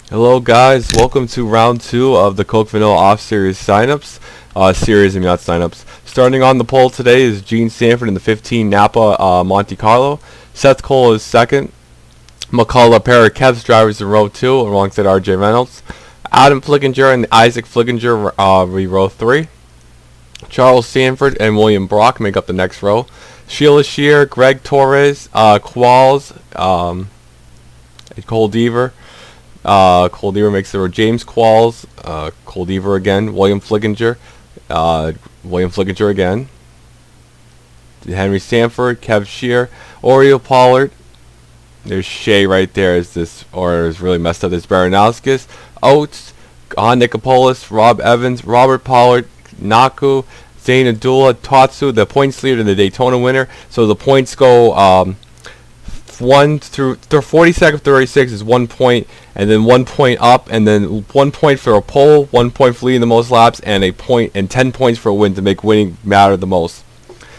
Hello guys, welcome to round 2 of the Coke Vanilla Off Series signups. Not signups. Starting on the poll today is Gene Sanford in the 15 Napa Monte Carlo. Seth Cole is second. McCullough, a pair of Kev's drivers in row 2 alongside RJ Reynolds. Adam Flickinger and Isaac Flickinger row 3. Charles Sanford and William Brock make up the next row. Sheila Shear, Greg Torres, Qualls, Cole Deaver. Cole Deaver makes the row. James Qualls, Cole Deaver again. William Flickinger again. Henry Sanford, Kev Shear, Oreo Pollard. There's Shea right there. Is really messed up. There's Baranowskis, Oates, Nicopolis, Rob Evans, Robert Pollard, Naku, Zane Abdullah, Tatsu, the points leader and the Daytona winner. So the points go 1 through 42nd, 36 is 1 point, and then 1 point up, and then 1 point for a pole, 1 point for leading the most laps, and a point and 10 points for a win to make winning matter the most.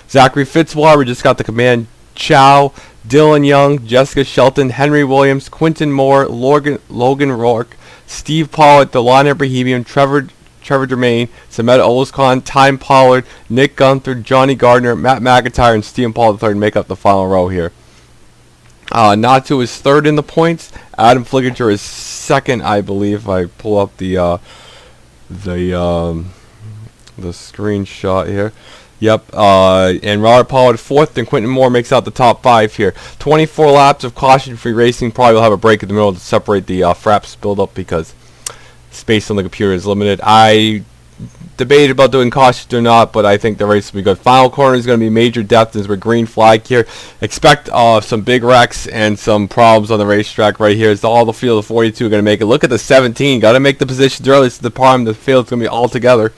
Zachary Fitzwater just got the command. Chow, Dylan Young, Jessica Shelton, Henry Williams, Quinton Moore, Logan Rourke, Steve Pollard, Delon Bohemian, Trevor Germain, Sameta Olscon, Time Pollard, Nick Gunther, Johnny Gardner, Matt McIntyre, and Stephen Paul III make up the final row here. Natu is third in the points. Adam Flickinger is second, I believe. If I pull up the screenshot here. Yep. And Robert Pollard fourth, and Quinton Moore makes out the top 5 here. 24 laps of caution-free racing. Probably will have a break in the middle to separate the fraps build-up because space on the computer is limited. I debated about doing cautions or not, but I think the race will be good. Final corner is going to be major depth as we're green flag here. Expect some big wrecks and some problems on the racetrack right here. It's all the field of 42 are going to make it. Look at the 17. Got to make the positions early. It's the problem. The field's going to be all together.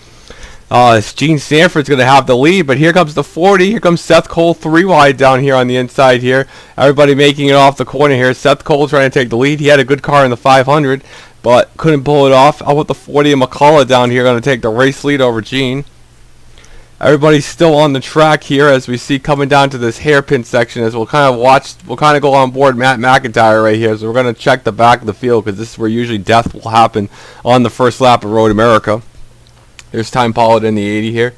Gene Sanford's going to have the lead, but here comes the 40. Here comes Seth Cole 3 wide down here on the inside here. Everybody making it off the corner here. Seth Cole trying to take the lead. He had a good car in the 500. But couldn't pull it off. How about the 40 and McCullough down here going to take the race lead over Gene. Everybody's still on the track here as we see coming down to this hairpin section as we'll kind of go on board Matt McIntyre right here. So we're going to check the back of the field because this is where usually death will happen on the first lap of Road America. There's Time Pollard in the 80 here.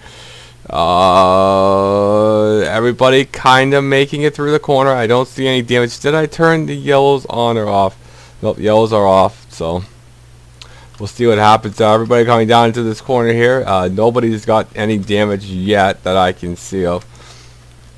Everybody kind of making it through the corner. I don't see any damage. Did I turn the yellows on or off? Nope, yellows are off. So we'll see what happens. Everybody coming down into this corner here. Nobody's got any damage yet that I can see of.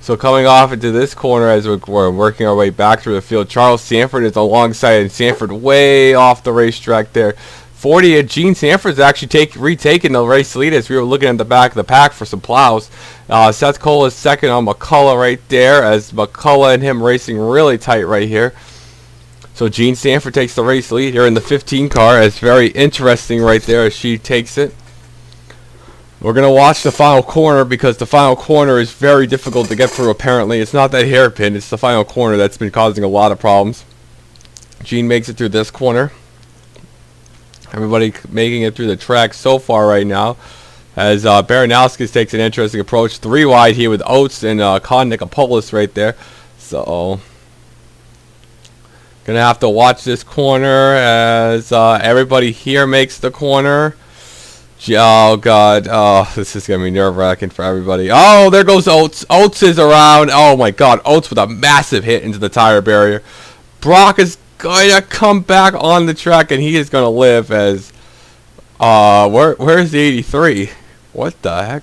So coming off into this corner as we're working our way back through the field, Charles Sanford is alongside, and Sanford way off the racetrack there. 40 at Gene Sanford's actually retaking the race lead as we were looking at the back of the pack for some plows. Seth Cole is second on McCullough right there as McCullough and him racing really tight right here. So Gene Sanford takes the race lead here in the 15 car. It's very interesting right there as she takes it. We're going to watch the final corner because the final corner is very difficult to get through apparently. It's not that hairpin, it's the final corner that's been causing a lot of problems. Gene makes it through this corner. Everybody making it through the track so far right now as Baranowskis takes an interesting approach. 3 wide here with Oates and Nicopolis right there. So gonna have to watch this corner as everybody here makes the corner. Oh god, this is gonna be nerve-wracking for everybody. Oh, there goes Oates. Oates is around. Oh my god, Oates with a massive hit into the tire barrier. Brock is gonna come back on the track and he is gonna live as where's the 83? What the heck?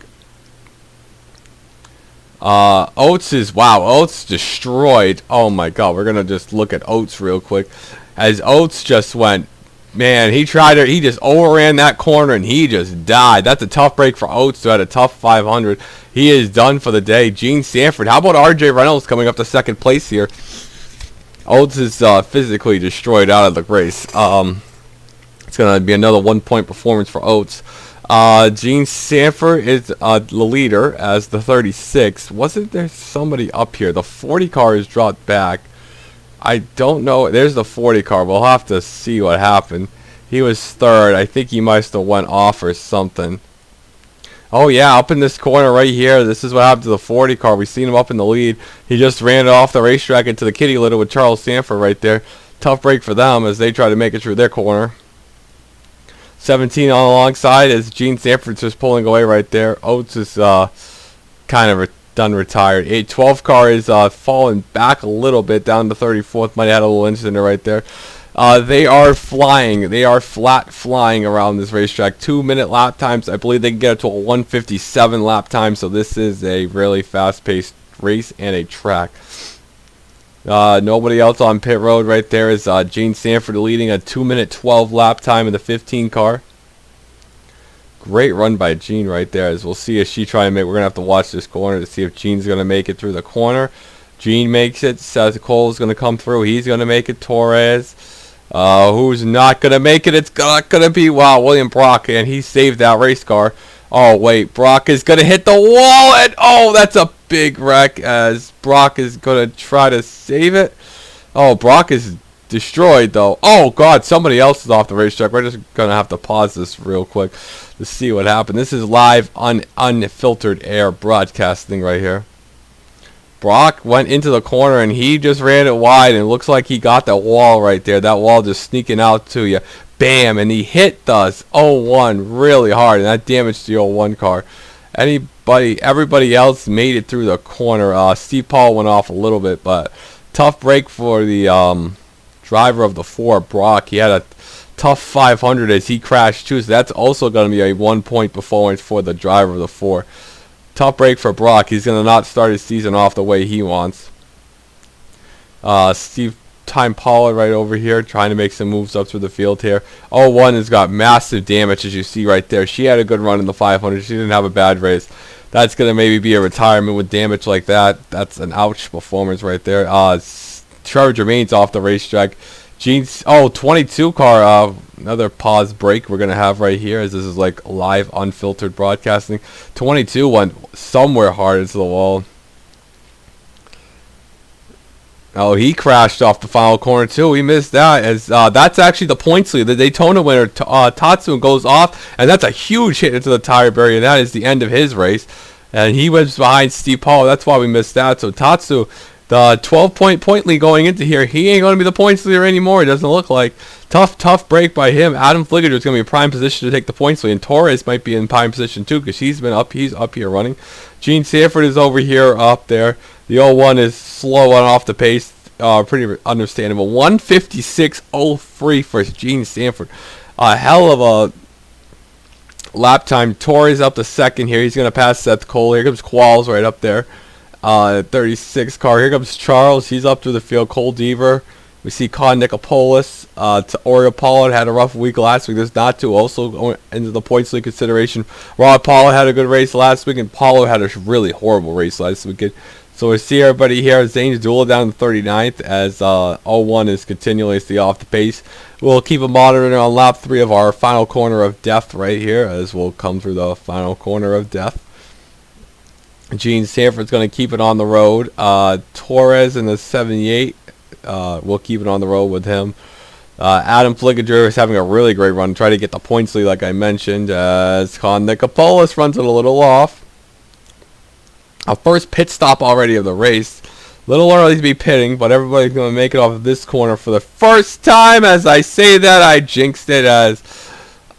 Oates destroyed. Oh my god, we're gonna just look at Oates real quick as Oates just went, man, he just overran that corner and he just died. That's a tough break for Oates who had a tough 500. He is done for the day. Gene Sanford, how about RJ Reynolds coming up to second place here? Oates is physically destroyed out of the race. It's gonna be another 1 point performance for Oates. Gene Sanford is the leader as the 36. Wasn't there somebody up here? The 40 car is dropped back. I don't know. There's the 40 car. We'll have to see what happened. He was third. I think he must have went off or something. Oh yeah, up in this corner right here, this is what happened to the 40 car. We seen him up in the lead. He just ran it off the racetrack into the kitty litter with Charles Sanford right there. Tough break for them as they try to make it through their corner. 17 on alongside as Gene Sanford's just pulling away right there. Oates is kind of done retired. 12 car is falling back a little bit down to 34th. Might have had a little incident right there. They are flying. They are flat flying around this racetrack. 2-minute lap times. I believe they can get it to a 1:57 lap time. So this is a really fast-paced race and a track. Nobody else on pit road right there is Gene Sanford leading a 2-minute 12 lap time in the 15 car. Great run by Gene right there, as we'll see if she try and make. We're gonna have to watch this corner to see if Gene's gonna make it through the corner. Gene makes it. Seth Cole's gonna come through. He's gonna make it. Torres. Who's not gonna make it? It's not gonna be William Brock, and he saved that race car. Oh wait, Brock is gonna hit the wall, and oh, that's a big wreck as Brock is gonna try to save it. Oh, Brock is destroyed though. Oh god, somebody else is off the racetrack. We're just gonna have to pause this real quick to see what happened. This is live unfiltered air broadcasting right here. Brock went into the corner and he just ran it wide, and it looks like he got that wall right there. That wall just sneaking out to you. Bam, and he hit the 01 really hard, and that damaged the 01 car. Everybody else made it through the corner. Steve Paul went off a little bit, but tough break for the driver of the 4, Brock. He had a tough 500 as he crashed too, so that's also going to be a 1-point performance for the driver of the 4. Tough break for Brock. He's going to not start his season off the way he wants. Time Pollard right over here trying to make some moves up through the field here. 01 has got massive damage, as you see right there. She had a good run in the 500. She didn't have a bad race. That's going to maybe be a retirement with damage like that. That's an ouch performance right there. Trevor Germain's off the racetrack. Gene's 22 car, another pause break we're going to have right here, as this is like live unfiltered broadcasting. 22 went somewhere hard into the wall. Oh, he crashed off the final corner too. We missed that, as that's actually the points lead. The Daytona winner, Tsutomu, goes off, and that's a huge hit into the tire barrier, and that is the end of his race. And he was behind Steve Paul. That's why we missed that. So Tsutomu, the 12-point lead going into here, he ain't going to be the points leader anymore. It doesn't look like. Tough break by him. Adam Flicker is going to be in prime position to take the points lead, and Torres might be in prime position too, because he's up here running. Gene Sanford is over here, up there. The 01 is slow on off the pace. Pretty understandable. 1:56.03 for Gene Sanford. A hell of a lap time. Torres up to second here. He's going to pass Seth Cole. Here comes Qualls right up there. 36 car. Here comes Charles. He's up through the field. Cole Deaver. We see Con Nicopolis. Oriel Pollard had a rough week last week. There's not to also go into the points league consideration. Rod Pollard had a good race last week, and Pollard had a really horrible race last weekend. So we see everybody here. Zane's duel down to 39th as 01 is continuously off the pace. We'll keep a monitor on lap 3 of our final corner of death right here, as we'll come through the final corner of death. Gene Sanford's going to keep it on the road. Torres in the 78, we'll keep it on the road with him. Adam Flickinger is having a really great run. Try to get the points lead like I mentioned, as Con Nicopolis runs it a little off. Our first pit stop already of the race. Little early to be pitting, but everybody's going to make it off of this corner for the first time. As I say that, I jinxed it, as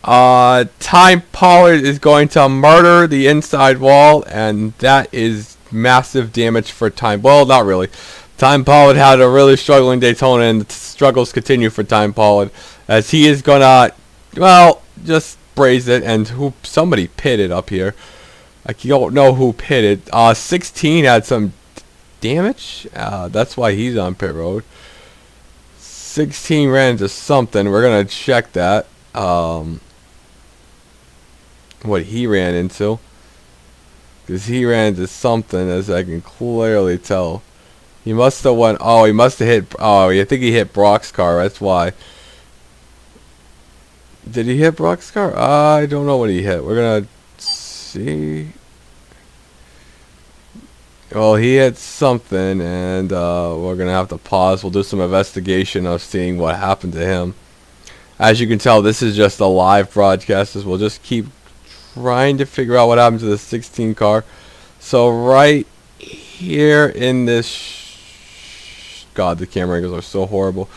Time Pollard is going to murder the inside wall, and that is massive damage for Time. Well, not really. Time Pollard had a really struggling Daytona, and the struggles continue for Time Pollard, as he is going to, well, just braze it, and somebody pitted up here. I don't know who pitted. 16 had some damage. That's why he's on pit road. 16 ran into something. We're going to check that. What he ran into. Because he ran into something, as I can clearly tell. He must have went. Oh, he must have hit. Oh, I think he hit Brock's car. That's why. Did he hit Brock's car? I don't know what he hit. We're going to see. Well, he hit something, and we're gonna have to pause. We'll do some investigation of seeing what happened to him. As you can tell, this is just a live broadcast, as we'll just keep trying to figure out what happened to the 16 car. So right here in this, God, the camera angles are so horrible.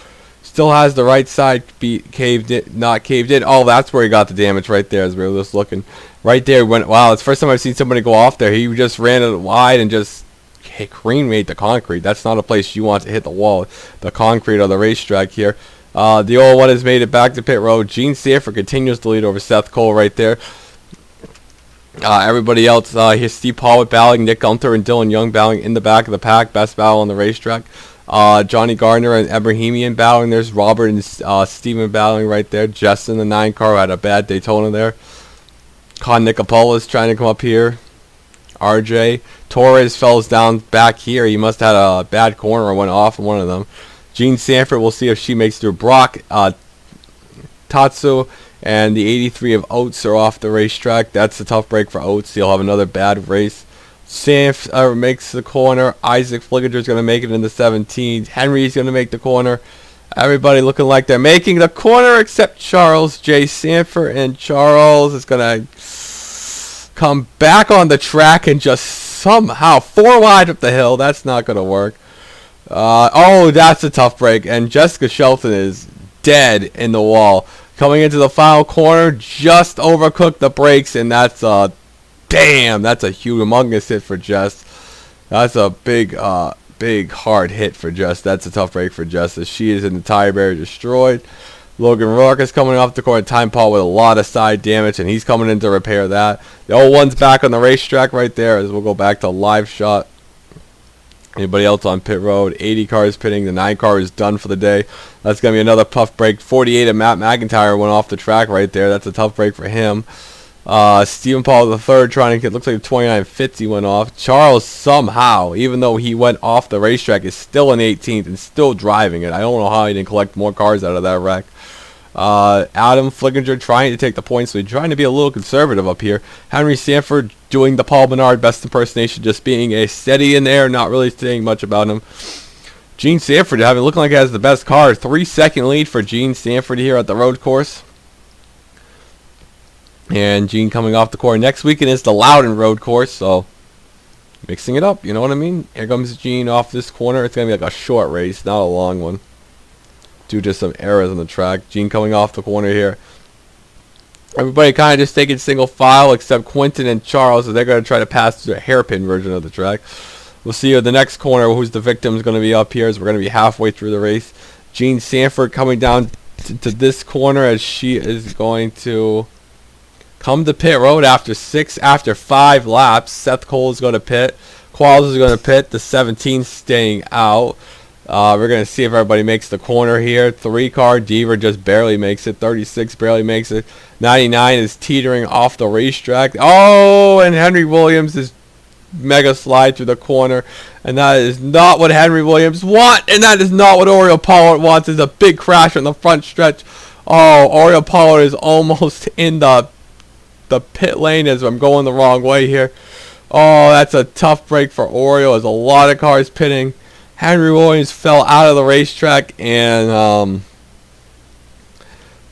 Still has the right side caved in, not caved in. Oh, that's where he got the damage right there as we were just looking. Right there went, wow, it's the first time I've seen somebody go off there. He just ran it wide and just cream-made the concrete. That's not a place you want to hit the wall, the concrete or the racetrack here. The old one has made it back to pit road. Gene Sanford continues to lead over Seth Cole right there. Everybody else, here's Steve Paulwood battling, Nick Gunther and Dylan Young battling in the back of the pack. Best battle on the racetrack. Johnny Gardner and Ebrahimian battling. There's Robert and Steven battling right there. Jess in the 9 car had a bad Daytona there. Con Nicopolis trying to come up here. RJ Torres falls down back here. He must have had a bad corner or went off in one of them. Gene Sanford, we'll see if she makes through. Brock, Tatsu, and the 83 of Oates are off the racetrack. That's a tough break for Oates. He'll have another bad race. Sanf makes the corner. Isaac Flickinger is going to make it in the 17. Henry's going to make the corner. Everybody looking like they're making the corner except Charles J. Sanford. And Charles is going to come back on the track and just somehow 4 wide up the hill. That's not going to work. Oh, that's a tough break. And Jessica Shelton is dead in the wall. Coming into the final corner, just overcooked the brakes, and that's a damn. That's a humongous hit for Jess. That's a big hard hit for Jess. That's a tough break for Jess, as she is in the tire barrier destroyed. Logan Rourke is coming off the corner. Time Paul with a lot of side damage, and he's coming in to repair that. The old one's back on the racetrack right there, as we'll go back to live shot. Anybody else on pit road? 80 cars pitting. The 9 car is done for the day. That's going to be another tough break. 48 of Matt McIntyre went off the track right there. That's a tough break for him. Stephen Paul III trying to get, looks like 2950 went off. Charles somehow, even though he went off the racetrack, is still in 18th and still driving it. I don't know how he didn't collect more cars out of that wreck. Adam Flickinger trying to take the points, so he's trying to be a little conservative up here. Henry Sanford doing the Paul Menard best impersonation, just being a steady in there, not really saying much about him. Gene Sanford looking like he has the best car. 3-second lead for Gene Sanford here at the road course. And Gene coming off the corner. Next weekend is the Loudon road course, so mixing it up, you know what I mean? Here comes Gene off this corner. It's going to be like a short race, not a long one, due to some errors on the track. Gene coming off the corner here. Everybody kind of just taking single file except Quentin and Charles, so they're going to try to pass through a hairpin version of the track. We'll see you at the next corner who's the victim is going to be up here, as we're going to be halfway through the race. Gene Sanford coming down to this corner, as she is going to come to pit road after 5 laps. Seth Cole is going to pit. Qualls is going to pit. The 17 staying out. We're going to see if everybody makes the corner here. 3 car, Deaver just barely makes it. 36 barely makes it. 99 is teetering off the racetrack. Oh, and Henry Williams is mega slide through the corner. And that is not what Henry Williams wants. And that is not what Oriole Pollard wants. It's a big crash on the front stretch. Oh, Oriole Pollard is almost in the pit lane as I'm going the wrong way here. Oh, that's a tough break for Oriole. There's a lot of cars pitting. Henry Williams fell out of the racetrack and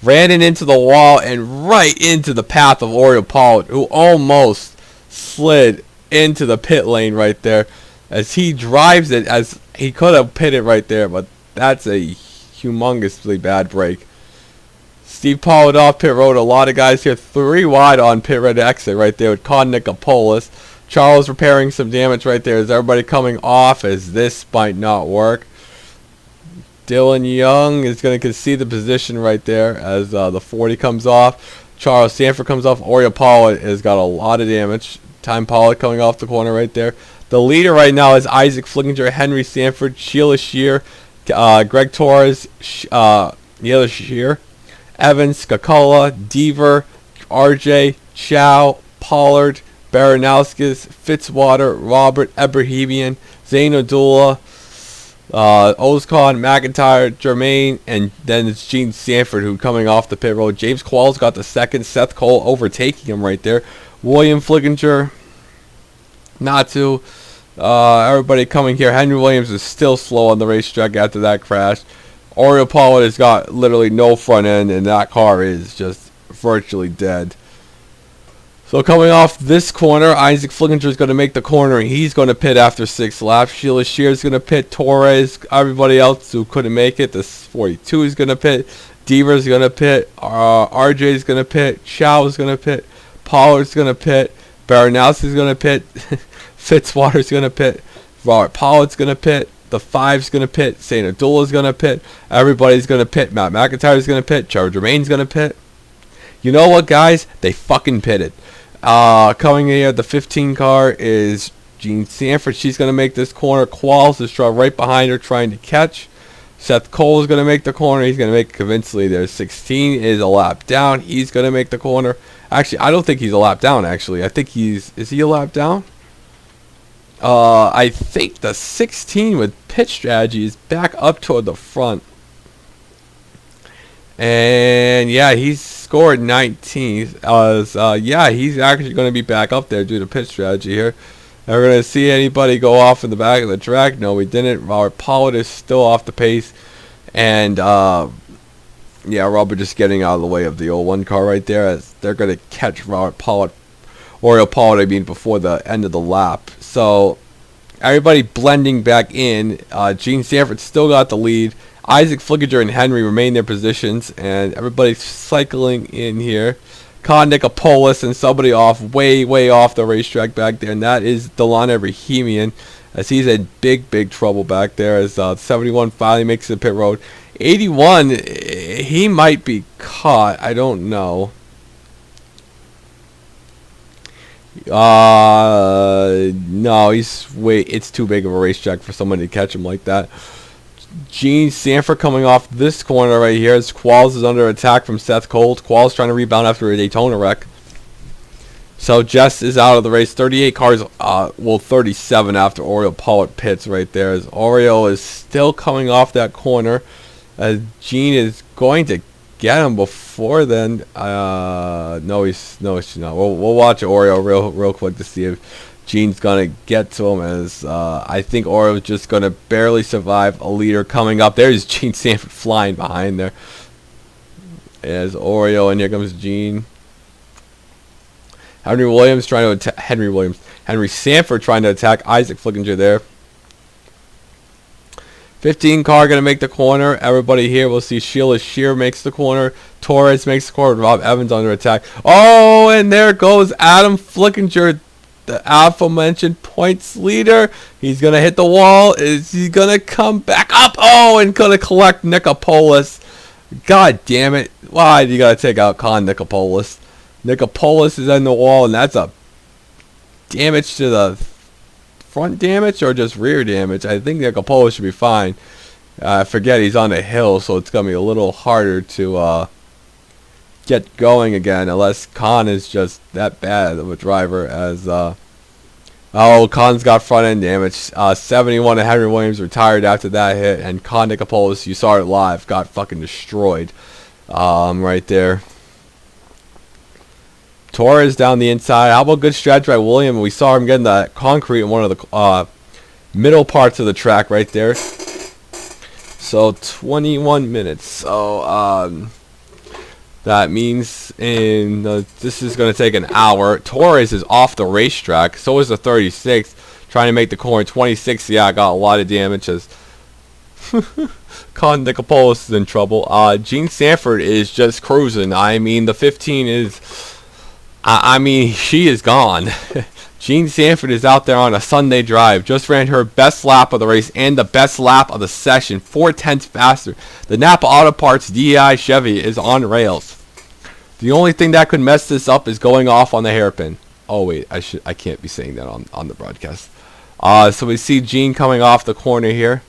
ran it into the wall and right into the path of Oriole Pollard, who almost slid into the pit lane right there as he drives it, as he could have pitted right there, but that's a humongously bad break. Steve Pollard off pit road. A lot of guys here 3 wide on pit road exit right there with Con Nicopolis. Charles repairing some damage right there. Is everybody coming off, as this might not work? Dylan Young is going to concede the position right there as the 40 comes off. Charles Sanford comes off. Oriole Pollard has got a lot of damage. Time Pollard coming off the corner right there. The leader right now is Isaac Flickinger, Henry Sanford, Sheila Shear, Greg Torres, Sheila Shear, Evans, Kakula, Deaver, RJ, Chow, Pollard, Baranowskis, Fitzwater, Robert, Ebrahimian, Zane Odula, Ozcon, McIntyre, Jermaine, and then it's Gene Sanford who coming off the pit road. James Qualls got the second. Seth Cole overtaking him right there. William Flickinger, Natu, everybody coming here. Henry Williams is still slow on the racetrack after that crash. Oriole Pollard has got literally no front end, and that car is just virtually dead. So So coming off this corner, Isaac Flickinger is going to make the corner, and he's going to pit after 6 laps. Sheila Shear is going to pit. Torres, everybody else who couldn't make it, this 42 is going to pit. Deaver is going to pit. RJ is going to pit. Chow is going to pit. Pollard's going to pit. Baranowski's going to pit. Fitzwater's going to pit. Robert Pollard's going to pit. The 5's going to pit. St. Abdullah's going to pit. Everybody's going to pit. Matt McIntyre's going to pit. Trevor Germain's going to pit. You know what, guys? They fucking pitted. Coming in here, the 15 car is Jean Sanford. She's going to make this corner. Qualls is right behind her trying to catch. Seth Cole is going to make the corner. He's going to make it convincingly there. 16 is a lap down. He's going to make the corner. Actually, I don't think he's a lap down, actually. I think is he a lap down? I think the 16 with pitch strategy is back up toward the front. And yeah, he's scored 19th. Yeah, he's actually going to be back up there due to pitch strategy here. Are we going to see anybody go off in the back of the track? No, we didn't. Robert Pollard is still off the pace. And yeah, Robert just getting out of the way of the 01 car right there, as they're going to catch Robert Pollard, Oriel Pollard, I mean, before the end of the lap. So everybody blending back in. Gene Sanford still got the lead. Isaac Flickinger and Henry remain in their positions, and everybody's cycling in here. Con Nicopolis and somebody off, way off the racetrack back there, and that is Delano Rahimian, as he's in big trouble back there, as 71 finally makes the pit road. 81, he might be caught, I don't know. No, it's too big of a racetrack for somebody to catch him like that. Gene Sanford coming off this corner right here as Qualls is under attack from Seth Cole. Qualls trying to rebound after a Daytona wreck. So Jess is out of the race. 38 cars, 37 after Oriel Pollard pits right there. As Oriel is still coming off that corner. As Gene is going to get him before then. No, he's not. We'll watch Oriel real quick to see if Gene's going to get to him, as I think Oriole's just going to barely survive a leader coming up. There's Gene Sanford flying behind there. As Oriole, and here comes Gene. Henry Sanford trying to attack Isaac Flickinger there. 15 car going to make the corner. Everybody here will see Sheila Shear makes the corner. Torres makes the corner. Rob Evans under attack. Oh, and there goes Adam Flickinger, the aforementioned points leader. He's going to hit the wall. Is he going to come back up? Oh, and going to collect Nicopolis. God damn it. Why do you got to take out Con Nicopolis? Nicopolis is in the wall, and that's a damage to the front damage or just rear damage. I think Nicopolis should be fine. I forget he's on a hill, so it's going to be a little harder to get going again, unless Con is just that bad of a driver. As Con's got front end damage. 71 and Henry Williams retired after that hit, and Con Nicopolis, you saw it live, got fucking destroyed right there. Torres down the inside. How about good stretch by William? We saw him getting that concrete in one of the middle parts of the track right there. So 21 minutes. So that means this is going to take an hour. Torres is off the racetrack. So is the 36. Trying to make the corner. 26, yeah, got a lot of damage. As Con Nicopolis is in trouble. Gene Sanford is just cruising. I mean, the 15 is... I mean, she is gone. Gene Sanford is out there on a Sunday drive. Just ran her best lap of the race and the best lap of the session. 4/10 faster. The Napa Auto Parts DEI Chevy is on rails. The only thing that could mess this up is going off on the hairpin. Oh wait, I can't be saying that on the broadcast. So we see Gene coming off the corner here.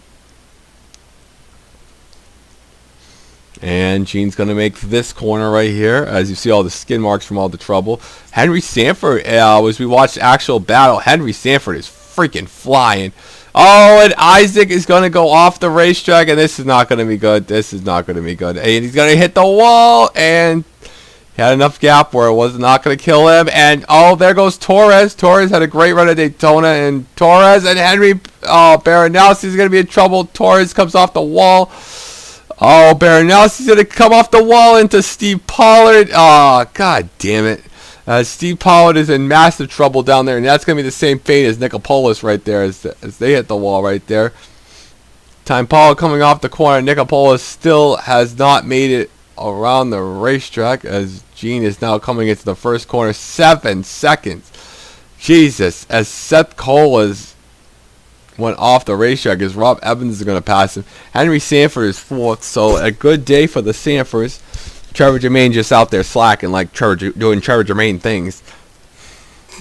And Gene's going to make this corner right here, as you see all the skin marks from all the trouble. Henry Sanford, as we watch the actual battle, Henry Sanford is freaking flying. Oh, and Isaac is going to go off the racetrack, and this is not going to be good. This is not going to be good. And he's going to hit the wall, and he had enough gap where it was not going to kill him. And, oh, there goes Torres. Torres had a great run at Daytona, and Torres and Henry Baranowski is going to be in trouble. Torres comes off the wall. Oh, Baranowski's going to come off the wall into Steve Pollard. Oh, god damn it. Steve Pollard is in massive trouble down there, and that's going to be the same fate as Nicopolis right there as they hit the wall right there. Time Pollard coming off the corner. Nicopolis still has not made it around the racetrack as Gene is now coming into the first corner. 7 seconds. Jesus, as Seth Colas went off the racetrack as Rob Evans is going to pass him. Henry Sanford is 4th, so a good day for the Sanfords. Trevor Germain just out there slacking like doing Trevor Germain things.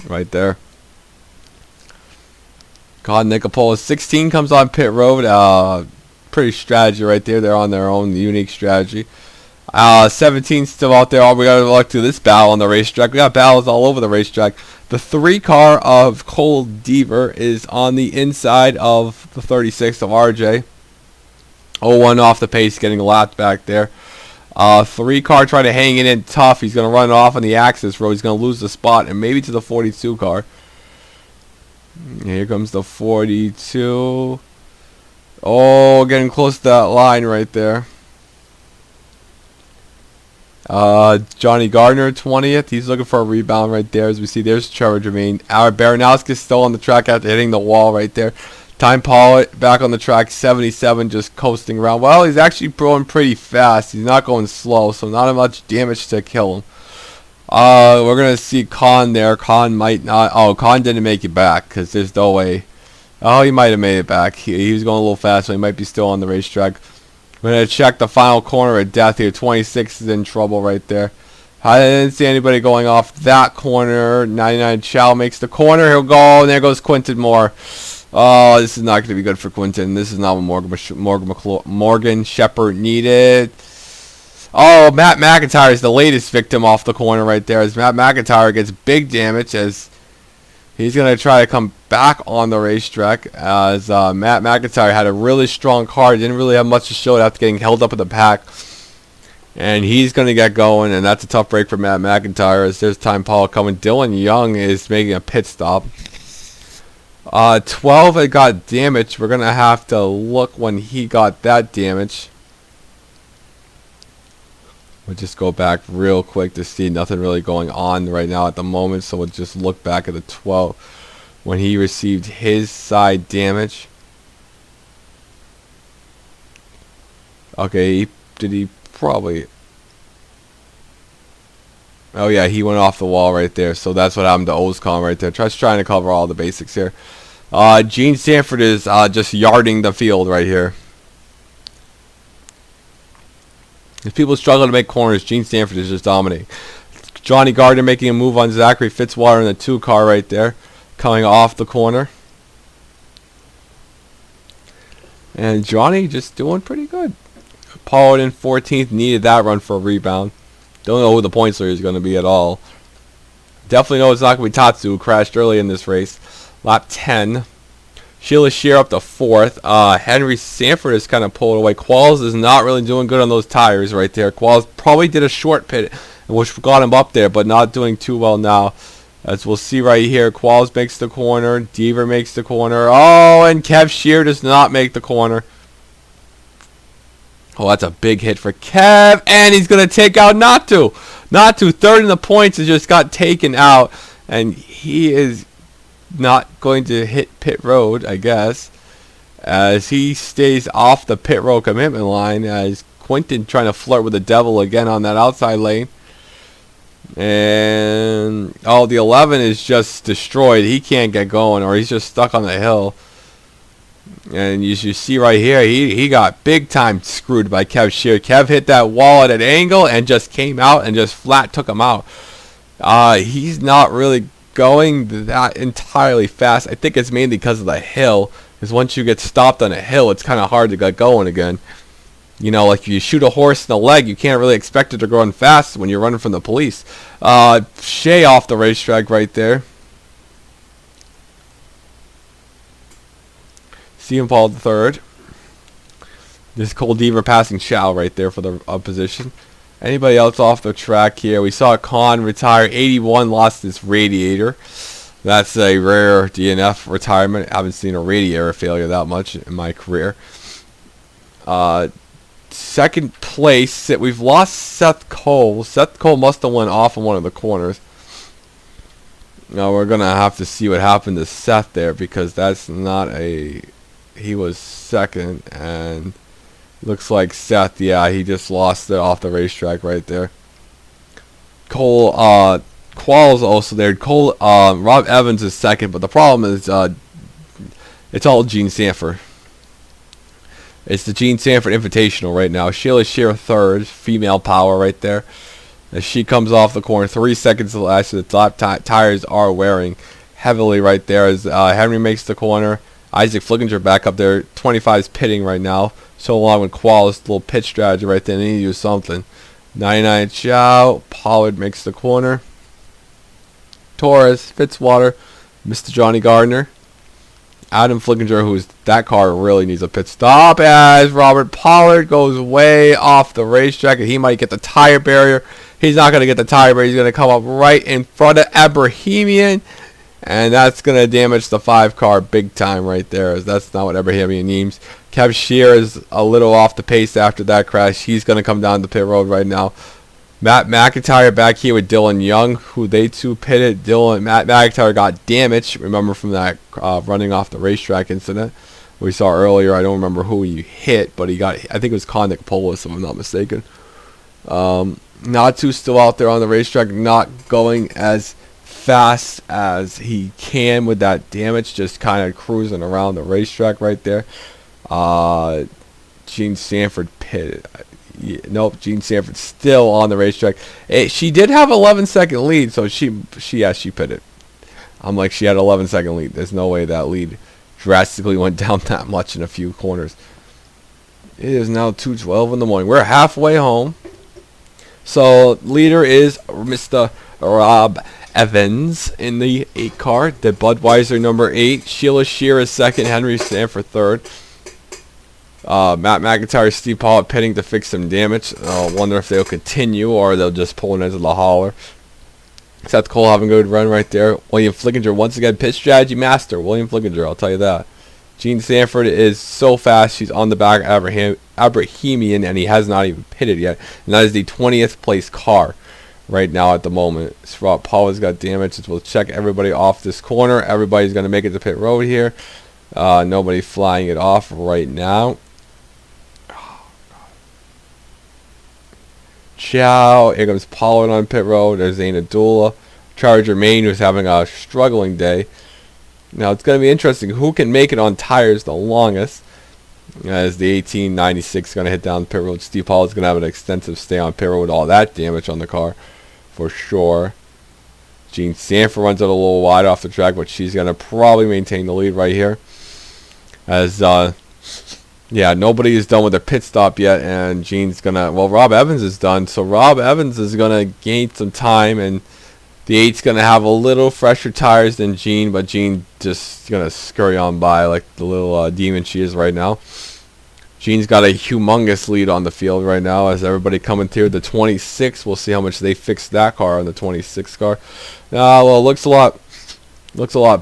Right there. God, Nicopolis 16 comes on pit road. Pretty strategy right there. They're on their own unique strategy. 17 still out there. All we got to look to this battle on the racetrack. We got battles all over the racetrack. The 3 car of Cole Deaver is on the inside of the 36 of RJ. 0-1 off the pace, getting lapped back there. 3 car trying to hang it in tough. He's going to run off on the access road. He's going to lose the spot and maybe to the 42 car. Here comes the 42. Oh, getting close to that line right there. Johnny Gardner 20th. He's looking for a rebound right there. As we see, there's Trevor Germain. Baranowski is still on the track after hitting the wall right there. Time Pollard back on the track, 77, just coasting around. Well, he's actually going pretty fast. He's not going slow, so not much damage to kill him. We're going to see Khan there. Khan might not. Oh, Khan didn't make it back because there's no way. Oh, he might have made it back. He was going a little fast, so he might be still on the racetrack. We're going to check the final corner of death here. 26 is in trouble right there. I didn't see anybody going off that corner. 99 Chow makes the corner. He'll go, and there goes Quinton Moore. Oh, this is not going to be good for Quinton. This is not what Morgan Shepherd needed. Oh, Matt McIntyre is the latest victim off the corner right there. As Matt McIntyre gets big damage as he's going to try to come back on the racetrack. As Matt McIntyre had a really strong car. Didn't really have much to show after getting held up in the pack. And he's going to get going, and that's a tough break for Matt McIntyre as there's Time Paul coming. Dylan Young is making a pit stop. 12 had got damaged. We're going to have to look when he got that damage. We'll just go back real quick to see nothing really going on right now at the moment. So we'll just look back at the 12 when he received his side damage. Okay, did he probably... Oh yeah, he went off the wall right there. So that's what happened to Ozcom right there. Just trying to cover all the basics here. Gene Sanford is just yarding the field right here. If people struggle to make corners, Gene Sanford is just dominating. Johnny Gardner making a move on Zachary Fitzwater in the 2 car right there. Coming off the corner. And Johnny just doing pretty good. Pollard in 14th, needed that run for a rebound. Don't know who the points leader is going to be at all. Definitely know it's not going to be Tatsu, who crashed early in this race. Lap 10. Sheila Shear up to 4th. Henry Sanford is kind of pulled away. Qualls is not really doing good on those tires right there. Qualls probably did a short pit, which got him up there, but not doing too well now. As we'll see right here, Qualls makes the corner. Deaver makes the corner. Oh, and Kev Shear does not make the corner. Oh, that's a big hit for Kev, and he's going to take out Natu. Natu, 3rd in the points, has just got taken out, and he is not going to hit pit road, I guess, as he stays off the pit road commitment line, as Quinton trying to flirt with the devil again on that outside lane. And the 11 is just destroyed. He can't get going, or he's just stuck on the hill. And you see right here, he got big time screwed by Kev Shear. Kev hit that wall at an angle and just came out and just flat took him out. He's not really going that entirely fast. I think it's mainly because of the hill. Because once you get stopped on a hill, it's kind of hard to get going again. You know, like if you shoot a horse in the leg, you can't really expect it to run fast when you're running from the police. Shea off the racetrack right there. Stephen Paul III. This Cole Deaver passing Chow right there for the position. Anybody else off the track here? We saw Khan retire. 81 lost his radiator. That's a rare DNF retirement. I haven't seen a radiator failure that much in my career. Second place, we've lost Seth Cole. Seth Cole must have went off in one of the corners. Now we're gonna have to see what happened to Seth there, because that's not a. He was second, and looks like Seth. Yeah, he just lost it off the racetrack right there. Cole, Qual's also there. Rob Evans is second, but the problem is, it's all Gene Sanford. It's the Gene Sanford Invitational right now. Sheila Shear third, female power right there. As she comes off the corner, 3 seconds to last. The top tires are wearing heavily right there as Henry makes the corner. Isaac Flickinger back up there. 25 is pitting right now. So along with Qual's little pit strategy right there. They need to do something. 99 Chow. Pollard makes the corner. Torres, Fitzwater, Mr. Johnny Gardner. Adam Flickinger, who's that car really needs a pit stop, as Robert Pollard goes way off the racetrack, and he might get the tire barrier. He's not going to get the tire barrier. He's going to come up right in front of Abrahamian, and that's going to damage the 5 car big time right there, as that's not what Abrahamian needs. Kev Shear is a little off the pace after that crash. He's going to come down the pit road right now. Matt McIntyre back here with Dylan Young, who they two pitted. Matt McIntyre got damaged, remember, from that running off the racetrack incident we saw earlier. I don't remember who he hit, but he got, I think it was Kondik Polis, if I'm not mistaken. Natu still out there on the racetrack, not going as fast as he can with that damage, just kind of cruising around the racetrack right there. Gene Sanford pitted. Nope, Gene Sanford still on the racetrack. She did have 11-second lead, so she pitted. I'm like, she had 11-second lead. There's no way that lead drastically went down that much in a few corners. It is now 2:12 in the morning. We're halfway home. So leader is Mr. Rob Evans in the 8 car. The Budweiser number 8. Sheila Shear is second. Henry Sanford third. Matt McIntyre, Steve Pollard pitting to fix some damage. I wonder if they'll continue or they'll just pull it into the hauler. Seth Cole having a good run right there. William Flickinger, once again, pit strategy master. William Flickinger, I'll tell you that. Gene Sanford is so fast. He's on the back of Abrahamian, and he has not even pitted yet. And that is the 20th place car right now at the moment. Rob Pollard's got damage. We'll check everybody off this corner. Everybody's going to make it to pit road here. Nobody flying it off right now. Chow. Here comes Pollard on pit road. There's Zane Abdullah. Charger Main, who's having a struggling day. Now it's going to be interesting who can make it on tires the longest. As the 1896 is going to hit down the pit road. Steve Pollard's going to have an extensive stay on pit road with all that damage on the car for sure. Gene Sanford runs it a little wide off the track, but she's going to probably maintain the lead right here. As yeah, nobody is done with their pit stop yet, and Gene's gonna. Well, Rob Evans is done, so Rob Evans is gonna gain some time, and the 8's gonna have a little fresher tires than Gene, but Gene just gonna scurry on by like the little demon she is right now. Gene's got a humongous lead on the field right now, as everybody coming through the 26. We'll see how much they fix that car on the 26 car. Well, it looks a lot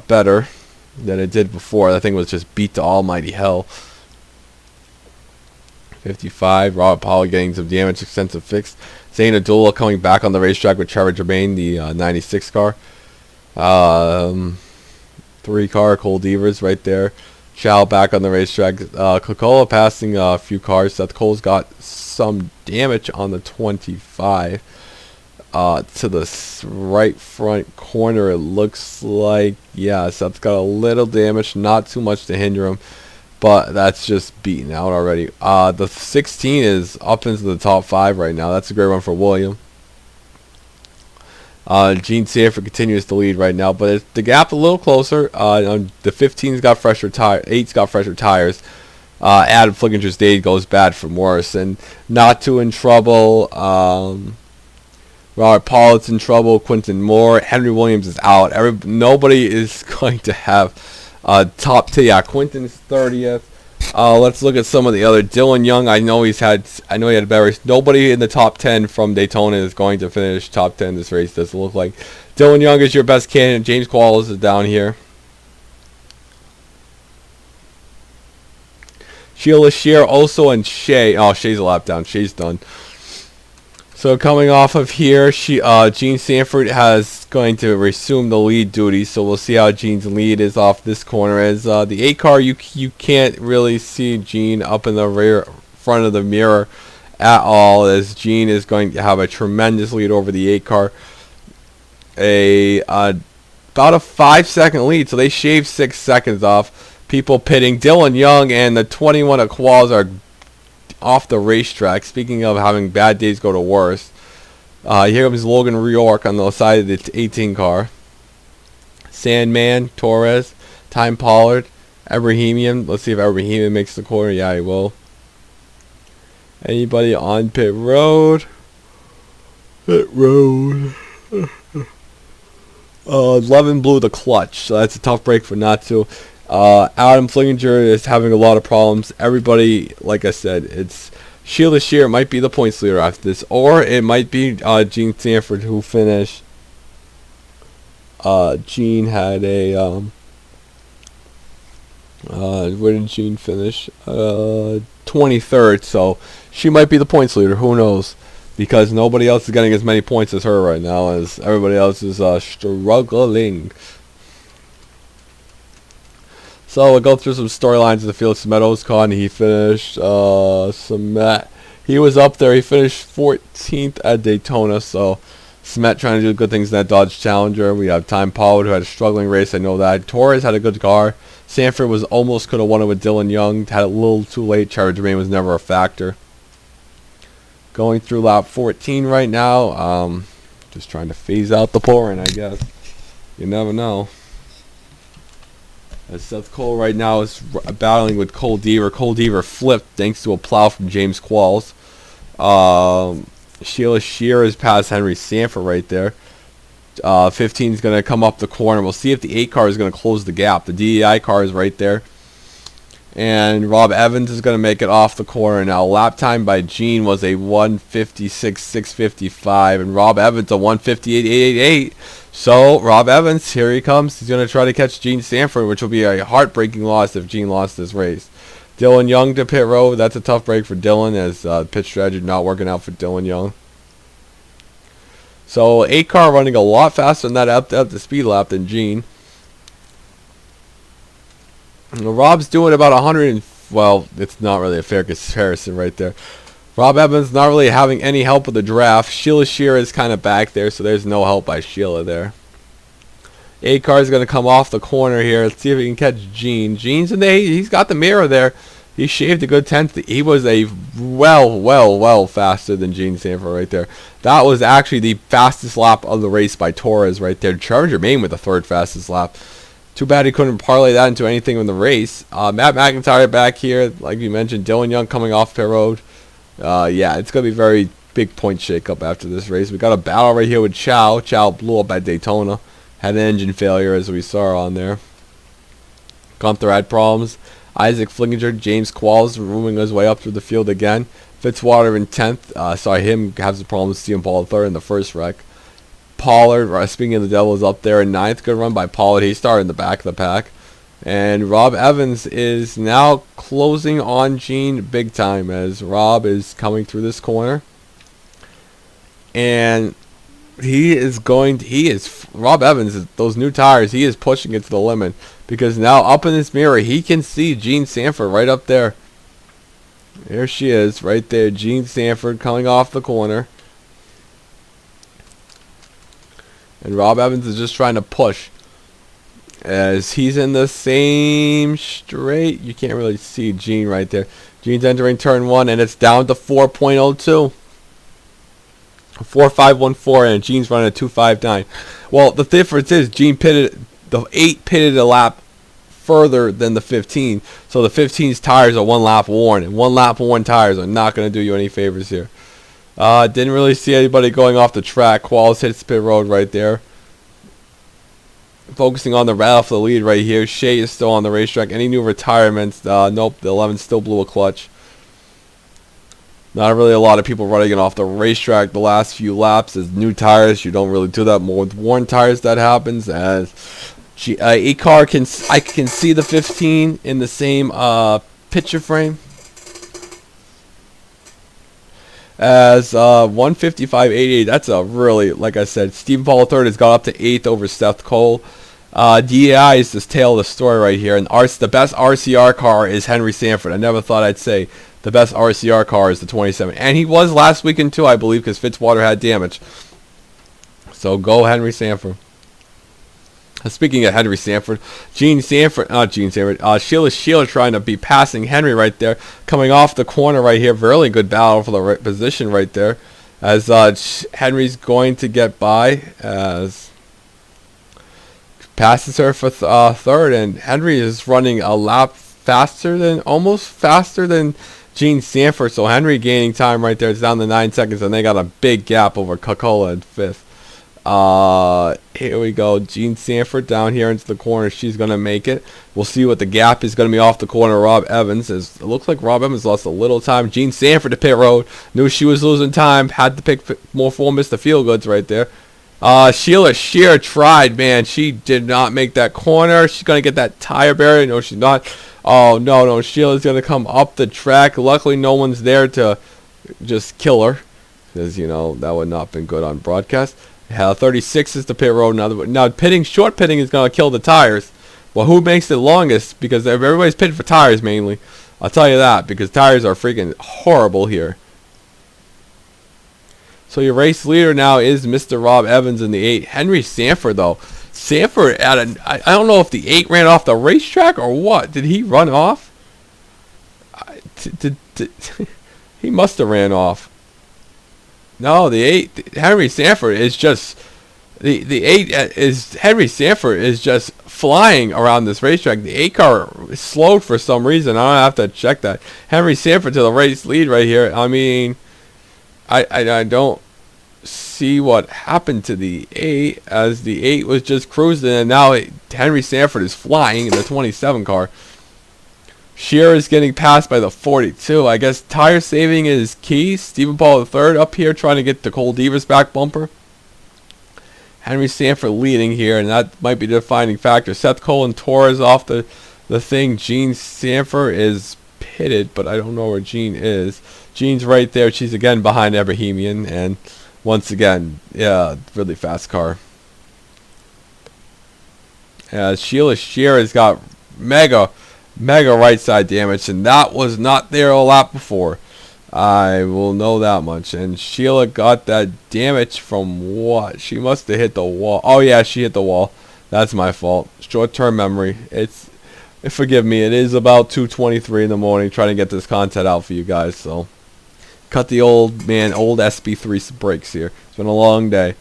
better than it did before. That thing was just beat to almighty hell. 55, Robert Pollard getting some damage, extensive fix. Zane Abdullah coming back on the racetrack with Trevor Germain, the 96 car. 3 car, Cole Devers right there. Chow back on the racetrack. Coca-Cola passing a few cars. Seth Cole's got some damage on the 25. To the right front corner, it looks like. Yeah, Seth's got a little damage, not too much to hinder him. But that's just beaten out already. The 16 is up into the top 5 right now. That's a great run for William. Gene Sanford continues to lead right now, but the gap a little closer. The 15's got fresher tires. 8's got fresher tires. Adam Flickinger's day goes bad from worse, and not too in trouble. Robert Pollard's in trouble. Quinton Moore. Henry Williams is out. Nobody is going to have. Top 10, yeah, Quinton's 30th. Let's look at some of the other. Dylan Young, I know he had a better race. Nobody in the top 10 from Daytona is going to finish top 10 this race, doesn't look like. Dylan Young is your best candidate. James Qualls is down here. Sheila Shear also, and Shea. Oh, Shea's a lap down. Shea's done. So coming off of here, Gene Sanford has going to resume the lead duty. So we'll see how Gene's lead is off this corner. As the 8 car, you can't really see Gene up in the rear front of the mirror at all, as Gene is going to have a tremendous lead over the 8 car. About a 5-second lead, so they shaved 6 seconds off. People pitting. Dylan Young and the 21 at Qualls are off the racetrack. Speaking of having bad days go to worse, here comes Logan Reork on the side of the 18 car. Sandman, Torres, Time Pollard, Abrahamian. Let's see if Abrahamian makes the corner. Yeah, he will. Anybody on pit road? Pit road. 11 blew the clutch, so that's a tough break for Natsu. Adam Flinginger is having a lot of problems. Everybody, like I said, it's Sheila Shear might be the points leader after this, or it might be Gene Sanford who finished. Gene had a where did Gene finish? 23rd, so she might be the points leader. Who knows? Because nobody else is getting as many points as her right now, as everybody else is struggling. So we'll go through some storylines of the field. Meadows caught, and he finished. He was up there. He finished 14th at Daytona. So Smet trying to do good things in that Dodge Challenger. We have Time Pollard, who had a struggling race. I know that. Torres had a good car. Sanford was almost could have won it with Dylan Young. Had it a little too late. Charlie Germain was never a factor. Going through lap 14 right now. Just trying to phase out the pouring, I guess. You never know. As Seth Cole right now is battling with Cole Deaver. Cole Deaver flipped thanks to a plow from James Qualls. Sheila Shear is past Henry Sanford right there. 15 is going to come up the corner. We'll see if the 8 car is going to close the gap. The DEI car is right there. And Rob Evans is going to make it off the corner. Now, lap time by Gene was a 1:56.655. And Rob Evans a 1:58.888. So, Rob Evans, here he comes. He's going to try to catch Gene Sanford, which will be a heartbreaking loss if Gene lost this race. Dylan Young to pit road. That's a tough break for Dylan, as pit strategy not working out for Dylan Young. So, 8 car running a lot faster than that up the speed lap than Gene. Rob's doing about 100 well, it's not really a fair comparison right there. Rob Evans not really having any help with the draft. Sheila Shear is kind of back there, so there's no help by Sheila there. 8 car is going to come off the corner here. Let's see if he can catch Gene. Gene's in there. He's got the mirror there. He shaved a good 10th. He was a well faster than Gene Sanford right there. That was actually the fastest lap of the race by Torres right there. Charlie Germain with the 3rd fastest lap. Too bad he couldn't parlay that into anything in the race. Matt McIntyre back here, like you mentioned. Dylan Young coming off pit road. Yeah, it's going to be very big point shakeup after this race. We got a battle right here with Chow. Chow blew up at Daytona. Had an engine failure, as we saw on there. Gunther had problems. Isaac Flinginger, James Qualls rooming his way up through the field again. Fitzwater in 10th. Saw him have some problems seeing Paul III in the first wreck. Pollard, speaking of the Devils, up there in 9th. Good run by Pollard. He started in the back of the pack. And Rob Evans is now closing on Gene big time, as Rob is coming through this corner. And Rob Evans, those new tires, he is pushing it to the limit. Because now up in this mirror, he can see Gene Sanford right up there. There she is, right there. Gene Sanford coming off the corner. And Rob Evans is just trying to push, as he's in the same straight. You can't really see Gene right there. Gene's entering turn 1, and it's down to 4.02. 4.514, and Gene's running a 2.59. Well, the difference is Gene pitted, the 8 pitted a lap further than the 15. So the 15's tires are 1 lap worn, and 1 lap worn tires are not going to do you any favors here. Didn't really see anybody going off the track. Qualls hits pit road right there. Focusing on the rattle for the lead right here. Shea is still on the racetrack. Any new retirements? Nope, the 11 still blew a clutch. Not really a lot of people running it off the racetrack the last few laps. As new tires, you don't really do that. More with worn tires that happens. As a car I can see the 15 in the same picture frame. as 155.88. That's a really, like I said, Stephen Paul III has got up to 8th over Seth Cole. DEI is this tail of the story right here, and the best RCR car is Henry Sanford. I never thought I'd say the best RCR car is the 27, and he was last weekend too, I believe, because Fitzwater had damage. So go Henry Sanford. Speaking of Henry Sanford, Sheila trying to be passing Henry right there, coming off the corner right here. Really good battle for the right position right there, as Henry's going to get by as passes her for third, and Henry is running a lap almost faster than Gene Sanford. So Henry gaining time right there. It's down to 9 seconds, and they got a big gap over Coca-Cola in 5th. Here we go. Gene Sanford down here into the corner. She's going to make it. We'll see what the gap is going to be off the corner. Rob Evans. It looks like Rob Evans lost a little time. Gene Sanford to pit road. Knew she was losing time. Had to pick more for Mr. Feelgoods right there. Sheila Shear tried, man. She did not make that corner. She's going to get that tire barrier. No, she's not. Oh, no. Sheila's going to come up the track. Luckily, no one's there to just kill her, because, you know, that would not have been good on broadcast. 36 is the pit road. Now short pitting is going to kill the tires. Well, who makes it longest? Because everybody's pitting for tires mainly. I'll tell you that, because tires are freaking horrible here. So your race leader now is Mr. Rob Evans in the 8. Henry Sanford, though. Sanford I don't know if the 8 ran off the racetrack or what. Did he run off? He must have ran off. No, the 8, Henry Sanford is just, the 8 is, Henry Sanford is just flying around this racetrack. The 8 car slowed for some reason. I don't have to check that. Henry Sanford to the race lead right here. I mean, I don't see what happened to the 8, as the 8 was just cruising, and now Henry Sanford is flying in the 27 car. Shearer is getting passed by the 42. I guess tire saving is key. Stephen Paul III up here trying to get the Cole Divas back bumper. Henry Sanford leading here, and that might be the defining factor. Seth Cole and Torres off the thing. Gene Sanford is pitted, but I don't know where Gene is. Gene's right there. She's again behind Ebrahimian, and once again, yeah, really fast car. Sheila Shearer has got mega right side damage, and that was not there a lap before. I will know that much. And Sheila got that damage from what? She must have hit the wall. Oh yeah, she hit the wall. That's my fault. Short-term memory. Forgive me. It is about 2:23 in the morning, trying to get this content out for you guys. So cut the old SB3 brakes here. It's been a long day.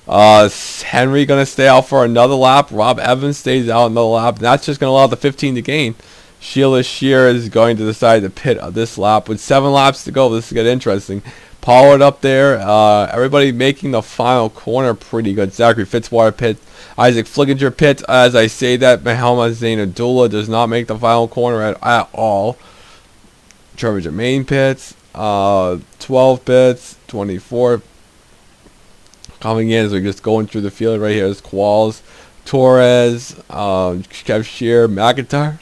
Henry gonna stay out for another lap. Rob Evans stays out another lap. That's just gonna allow the 15 to gain. Sheila Shear is going to decide to pit this lap with 7 laps to go. This is going to get interesting. Pollard up there. Everybody making the final corner pretty good. Zachary Fitzwater pits. Isaac Flickinger pits. As I say that, Mohamed Zainadullah does not make the final corner at all. Trevor Jermaine pits. 12 pits. 24. Coming in as we're just going through the field right here is Qualls, Torres, Kev Shear, McIntyre.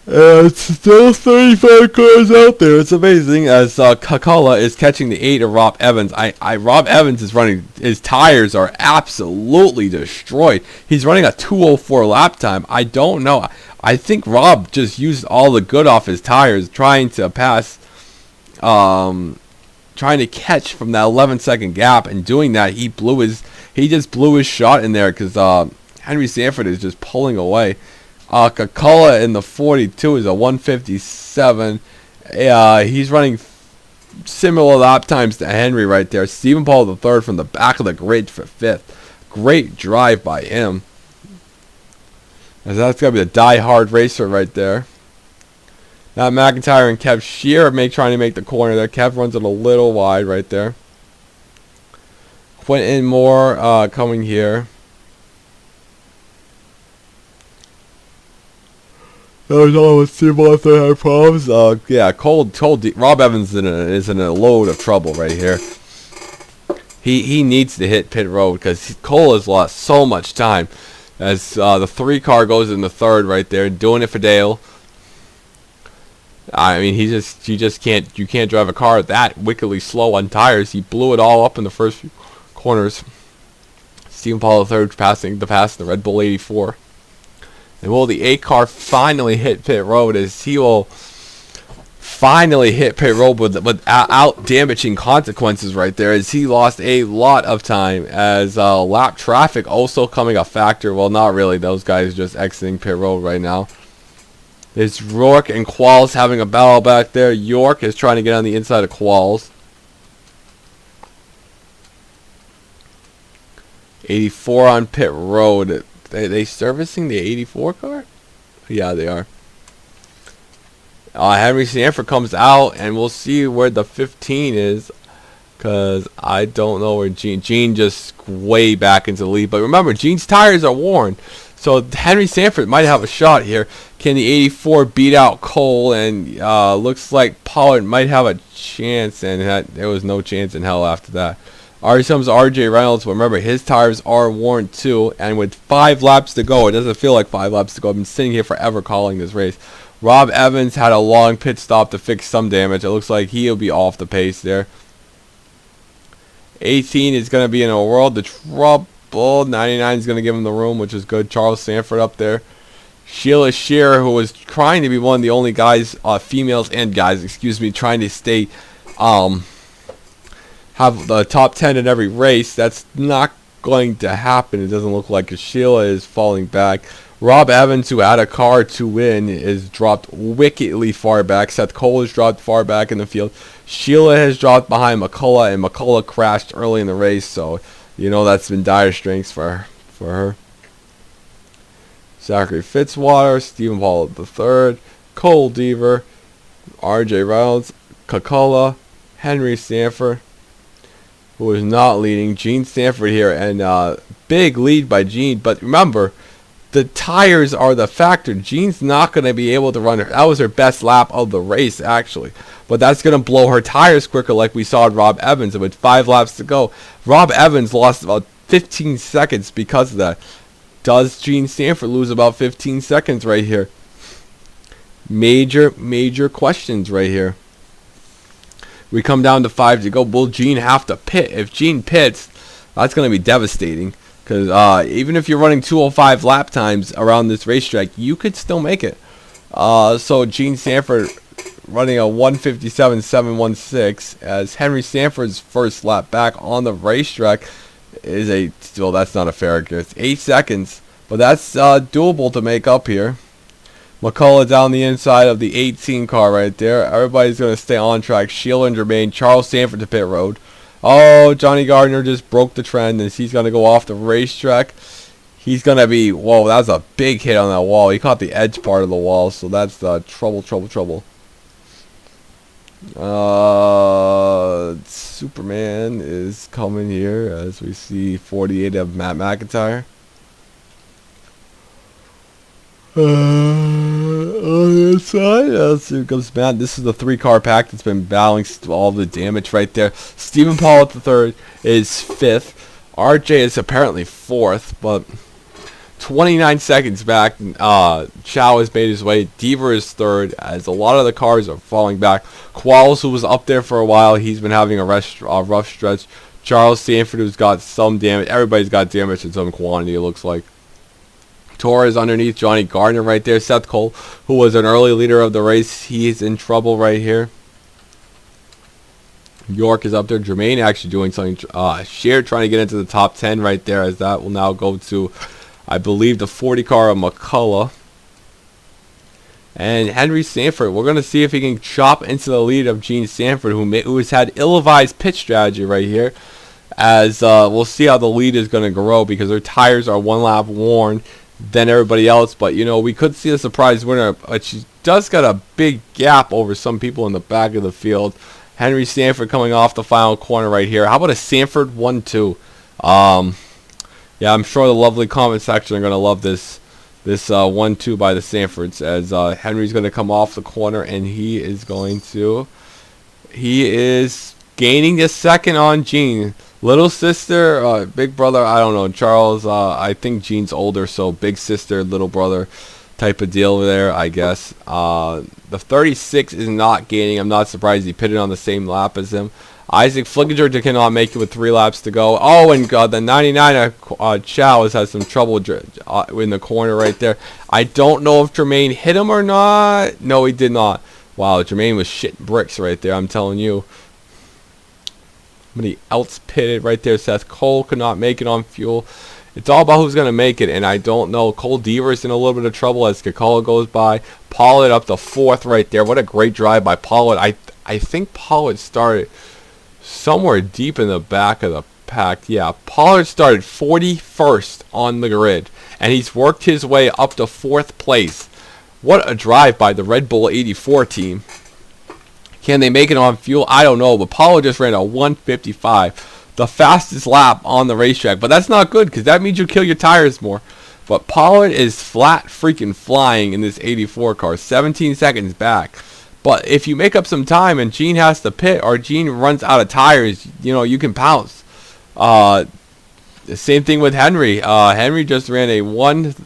It's still 35 cars out there. It's amazing, as Kakala is catching the 8 of Rob Evans. Rob Evans is running, his tires are absolutely destroyed. He's running a 2:04 lap time. I don't know. I think Rob just used all the good off his tires, trying to pass, trying to catch from that 11-second gap, and doing that, he just blew his shot in there, because Henry Sanford is just pulling away. Kakala in the 42 is a 157. He's running similar lap times to Henry right there. Stephen Paul III from the back of the grid for 5th. Great drive by him. As that's going to be a die-hard racer right there. Now McIntyre and Kev Shear trying to make the corner there. Kev runs it a little wide right there. Quentin Moore coming here. Let's see if they have problems. Yeah, Rob Evans is in a load of trouble right here. He needs to hit pit road, because Cole has lost so much time. As the 3 car goes in the 3rd right there, doing it for Dale. I mean, you just can't drive a car that wickedly slow on tires. He blew it all up in the first few corners. Stephen Paul III passing the Red Bull 84. And will the 8 car finally hit pit road, as he will finally hit pit road without damaging consequences right there, as he lost a lot of time, as lap traffic also coming a factor. Well, not really. Those guys just exiting pit road right now. It's Rourke and Qualls having a battle back there. York is trying to get on the inside of Qualls. 84 on pit road. They servicing the 84 car? Yeah, they are. Henry Sanford comes out, and we'll see where the 15 is, because I don't know where Gene just way back into the lead. But remember, Gene's tires are worn, so Henry Sanford might have a shot here. Can the 84 beat out Cole? And looks like Pollard might have a chance, and there was no chance in hell after that. Already comes RJ Reynolds. Remember, his tires are worn too, and with 5 laps to go, it doesn't feel like 5 laps to go. I've been sitting here forever calling this race. Rob Evans had a long pit stop to fix some damage. It looks like he'll be off the pace there. 18 is going to be in a world of trouble. 99 is going to give him the room, which is good. Charles Sanford up there. Sheila Shearer, who was trying to be one of the only guys, females and guys, excuse me, trying to stay, have the top 10 in every race. That's not going to happen. It doesn't look like Sheila is falling back. Rob Evans, who had a car to win, is dropped wickedly far back. Seth Cole is dropped far back in the field. Sheila has dropped behind McCullough, and McCullough crashed early in the race, so you know that's been dire straits for her. Zachary Fitzwater, Stephen Paul III, Cole Deaver, RJ Reynolds, McCullough, Henry Sanford, who is not leading. Gene Sanford here, and big lead by Gene. But remember, the tires are the factor. Gene's not going to be able to run her. That was her best lap of the race, actually. But that's going to blow her tires quicker, like we saw with Rob Evans. And with 5 laps to go, Rob Evans lost about 15 seconds because of that. Does Gene Sanford lose about 15 seconds right here? Major questions right here. We come down to 5 to go. Will Gene have to pit? If Gene pits, that's going to be devastating. Because even if you're running 205 lap times around this racetrack, you could still make it. So Gene Sanford running a 157.716, as Henry Sanford's first lap back on the racetrack is well, that's not a fair. It's 8 seconds, but that's doable to make up here. McCullough down the inside of the 18 car right there. Everybody's going to stay on track. Sheila and Jermaine. Charles Sanford to pit road. Oh, Johnny Gardner just broke the trend, and he's going to go off the racetrack. He's going to be, whoa, that was a big hit on that wall. He caught the edge part of the wall, so that's trouble. Superman is coming here, as we see 48 of Matt McIntyre. On the side, here comes Matt. This is the 3-car pack that's been battling all the damage right there. Stephen Paul III is 5th. RJ is apparently 4th, but 29 seconds back. Chow has made his way. Deaver is 3rd, as a lot of the cars are falling back. Qualls, who was up there for a while, he's been having a rough stretch. Charles Sanford, who's got some damage. Everybody's got damage in some quantity, it looks like. Torres underneath. Johnny Gardner right there. Seth Cole, who was an early leader of the race, he's in trouble right here. York is up there. Jermaine actually doing something. Shear trying to get into the top 10 right there, as that will now go to, I believe, the 40 car of McCullough. And Henry Sanford, we're going to see if he can chop into the lead of Gene Sanford, who has had ill-advised pit strategy right here. As we'll see how the lead is going to grow, because their tires are 1 lap worn than everybody else. But you know, we could see a surprise winner, but she does got a big gap over some people in the back of the field. Henry Sanford coming off the final corner right here. How about a Sanford 1-2? Yeah, I'm sure the lovely comment section are going to love this 1-2 by the Sanfords, as Henry's going to come off the corner, and he is gaining the second on Gene. Little sister, big brother, I don't know. Charles, I think Gene's older, so big sister, little brother. type of deal there, I guess. The 36 is not gaining. I'm not surprised he pitted on the same lap as him. Isaac Flickinger cannot make it with 3 laps to go. Oh, and the 99 Chow has some trouble in the corner right there. I don't know if Jermaine hit him or not. No, he did not. Wow, Jermaine was shitting bricks right there, I'm telling you. Somebody else pitted right there. Seth Cole could not make it on fuel. It's all about who's going to make it, and I don't know. Cole Deaver's in a little bit of trouble as Kikola goes by. Pollard up to 4th right there. What a great drive by Pollard. I think Pollard started somewhere deep in the back of the pack. Yeah, Pollard started 41st on the grid, and he's worked his way up to 4th place. What a drive by the Red Bull 84 team. Can they make it on fuel? I don't know, but Pollard just ran a 155, the fastest lap on the racetrack. But that's not good, because that means you kill your tires more. But Pollard is flat freaking flying in this 84 car, 17 seconds back. But if you make up some time and Gene has to pit, or Gene runs out of tires, you can pounce. The same thing with Henry. Henry just ran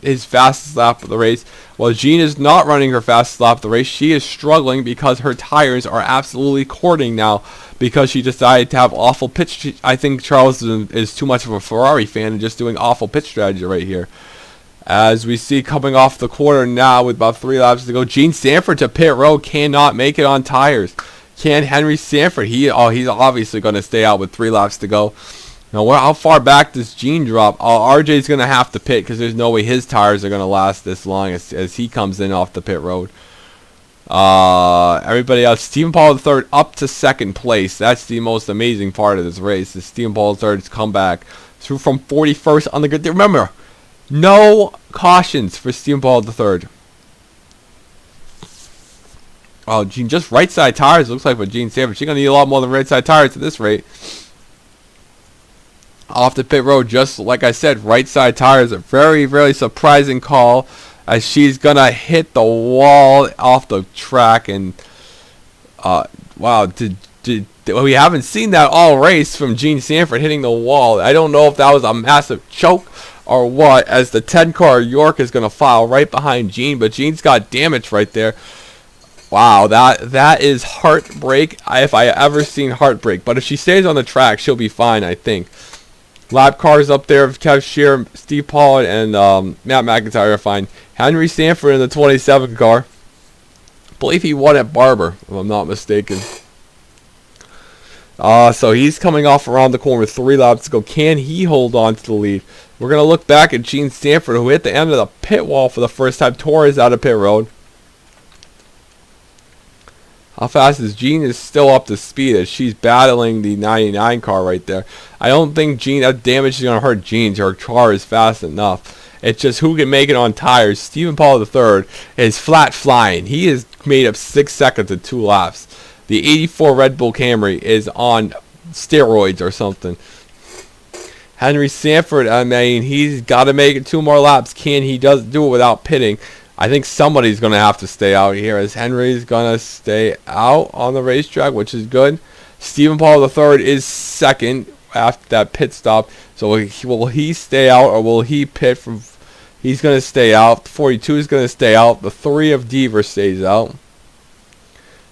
his fastest lap of the race. While Jean is not running her fastest lap of the race, she is struggling because her tires are absolutely cording now because she decided to have awful pitch. I think Charles is too much of a Ferrari fan and just doing awful pitch strategy right here. As we see coming off the corner now with about 3 laps to go, Gene Sanford to pit road, cannot make it on tires. Can Henry Sanford? He's obviously going to stay out with 3 laps to go. Now, how far back does Gene drop? RJ's going to have to pit because there's no way his tires are going to last this long as he comes in off the pit road. Everybody else, Stephen Paul III up to 2nd place. That's the most amazing part of this race. Is Stephen Paul III's comeback through from 41st on the grid. Remember, no cautions for Stephen Paul III. Oh, Gene, just right side tires looks like for Gene Sanford. She's going to need a lot more than right side tires at this rate. Off the pit road, just like I said, right side tires. A very, very surprising call as she's going to hit the wall off the track. And, wow, we haven't seen that all race from Gene Sanford hitting the wall. I don't know if that was a massive choke or what, as the 10 car York is going to file right behind Gene. But Gene's got damage right there. Wow, that is heartbreak if I ever seen heartbreak. But if she stays on the track, she'll be fine, I think. Lap cars up there of Kev Shear, Steve Pollard, and Matt McIntyre are fine. Henry Sanford in the 27 car. I believe he won at Barber, if I'm not mistaken. So he's coming off around the corner with 3 laps to go. Can he hold on to the lead? We're going to look back at Gene Sanford, who hit the end of the pit wall for the first time. Torres out of pit road. How fast is Gene? Is still up to speed as she's battling the 99 car right there. I don't think that damage is going to hurt Gene. Her car is fast enough. It's just who can make it on tires. Stephen Paul III is flat flying. He has made up 6 seconds in 2 laps. The 84 Red Bull Camry is on steroids or something. Henry Sanford, I mean, he's got to make it 2 more laps. Can he do it without pitting? I think somebody's going to have to stay out here as Henry's going to stay out on the racetrack, which is good. Stephen Paul III is 2nd after that pit stop. So will he stay out or will he pit from... He's going to stay out. The 42 is going to stay out. The 3 of Deaver stays out.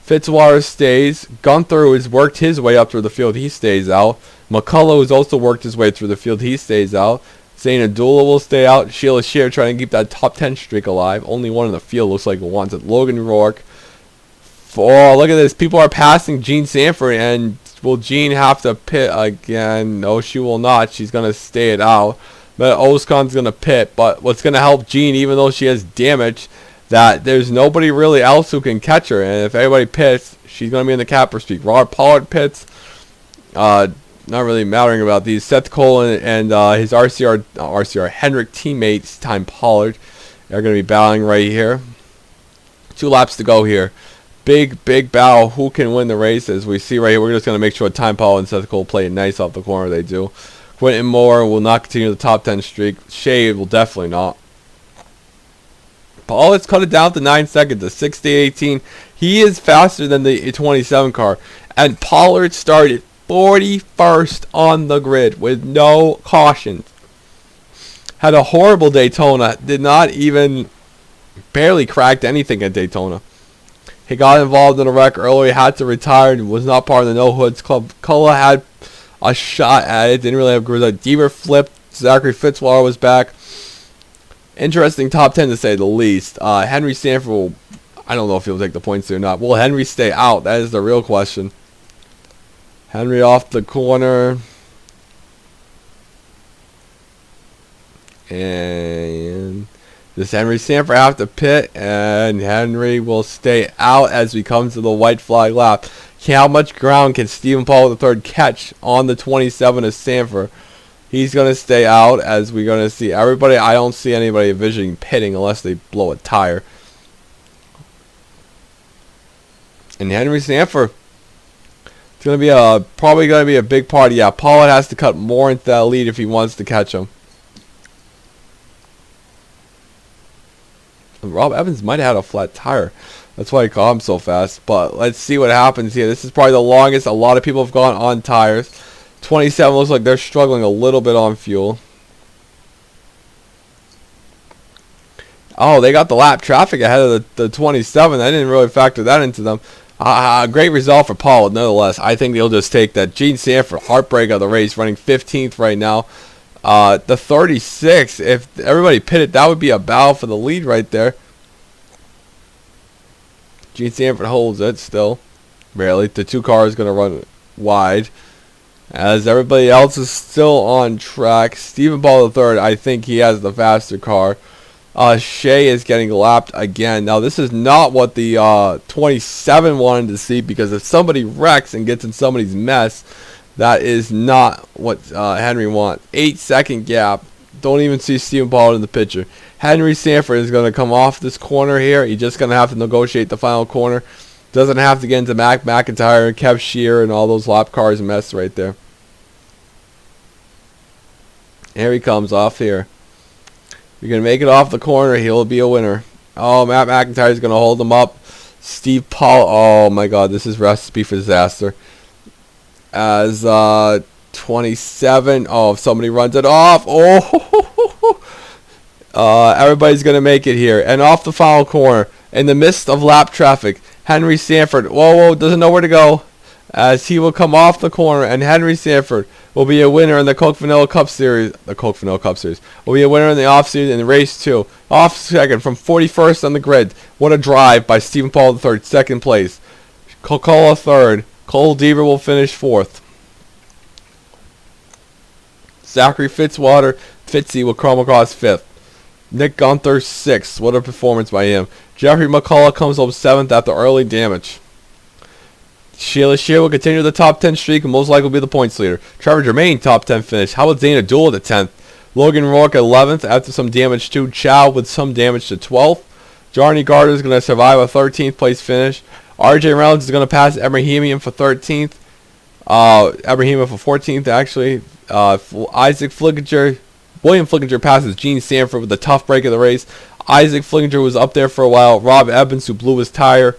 Fitzwater stays. Gunther, who has worked his way up through the field, he stays out. McCullough, who's also worked his way through the field, he stays out. Zane Abdullah will stay out. Sheila Shear trying to keep that top 10 streak alive. Only one in the field looks like wants it. Logan Rourke. Oh, look at this. People are passing Gene Sanford. And will Gene have to pit again? No, she will not. She's going to stay it out. But Oscon's going to pit. But what's going to help Gene, even though she has damage, that there's nobody really else who can catch her. And if everybody pits, she's going to be in the capper streak. Robert Pollard pits. Not really mattering about these. Seth Cole and his RCR Hendrick teammates, Time Pollard, are going to be battling right here. 2 laps to go here. Big battle. Who can win the race? As we see right here, we're just going to make sure Time Pollard and Seth Cole play it nice off the corner. They do. Quentin Moore will not continue the top 10 streak. Shade will definitely not. Pollard's cut it down to 9 seconds. A 60-18. He is faster than the 27 car. And Pollard started 41st on the grid with no cautions. Had a horrible Daytona. Did not even Barely cracked anything at Daytona. He got involved in a wreck early, had to retire, and was not part of the No Hoods Club. Cullen had a shot at it, didn't really have a Deaver flipped, Zachary Fitzwater was back. Interesting top 10 to say the least. Henry Stanford will, I don't know if he'll take the points or not. Will Henry stay out? That is the real question. Henry off the corner. And does Henry Stanford have to pit? And Henry will stay out as we come to the white flag lap. How much ground can Stephen Paul III catch on the 27 of Stanford? He's going to stay out as we're going to see everybody. I don't see anybody envisioning pitting unless they blow a tire. And Henry Stanford, it's going to be probably going to be a big party. Yeah, Pollard has to cut more into that lead if he wants to catch him. Rob Evans might have had a flat tire. That's why he caught him so fast. But let's see what happens here. This is probably the longest. A lot of people have gone on tires. 27 looks like they're struggling a little bit on fuel. Oh, they got the lap traffic ahead of the 27. I didn't really factor that into them. Great result for Paul, nonetheless. I think they'll just take that. Gene Sanford, heartbreak of the race, running 15th right now. The 36, if everybody pitted, that would be a battle for the lead right there. Gene Sanford holds it still. Barely. The two cars going to run wide. As everybody else is still on track. Stephen Paul III, I think he has the faster car. Shea is getting lapped again. Now, this is not what the 27 wanted to see, because if somebody wrecks and gets in somebody's mess, that is not what Henry wants. 8-second gap. Don't even see Stephen Paul in the picture. Henry Sanford is going to come off this corner here. He's just going to have to negotiate the final corner. Doesn't have to get into Mac McIntyre and Kev Shear and all those lap cars mess right there. Here he comes off here. You're going to make it off the corner. He'll be a winner. Oh, Matt McIntyre is going to hold him up. Steve Paul. Oh, my God. This is recipe for disaster. As 27. Oh, if somebody runs it off. Oh, everybody's going to make it here. And off the final corner, in the midst of lap traffic, Henry Sanford, whoa, doesn't know where to go. As he will come off the corner, and Henry Sanford will be a winner in the Coke Vanilla Cup Series. The Coke Vanilla Cup Series will be a winner in the off season in race 2. Off second from 41st on the grid. What a drive by Stephen Paul III, second place. Coca-Cola third. Cole Deaver will finish 4th. Zachary Fitzwater, Fitzy will come across 5th. Nick Gunther 6th. What a performance by him. Jeffrey McCullough comes home 7th after early damage. Sheila Shear will continue the top 10 streak and most likely will be the points leader. Trevor Germain, top 10 finish. How about Dana Dool at the 10th? Logan Rourke 11th after some damage to Chow with some damage to 12th. Jarny Gardner is going to survive a 13th place finish. RJ Reynolds is going to pass Ebrahimian for 13th. Ebrahimian for 14th, actually. Isaac Flickinger, William Flickinger passes Gene Sanford with a tough break of the race. Isaac Flickinger was up there for a while. Rob Evans, who blew his tire.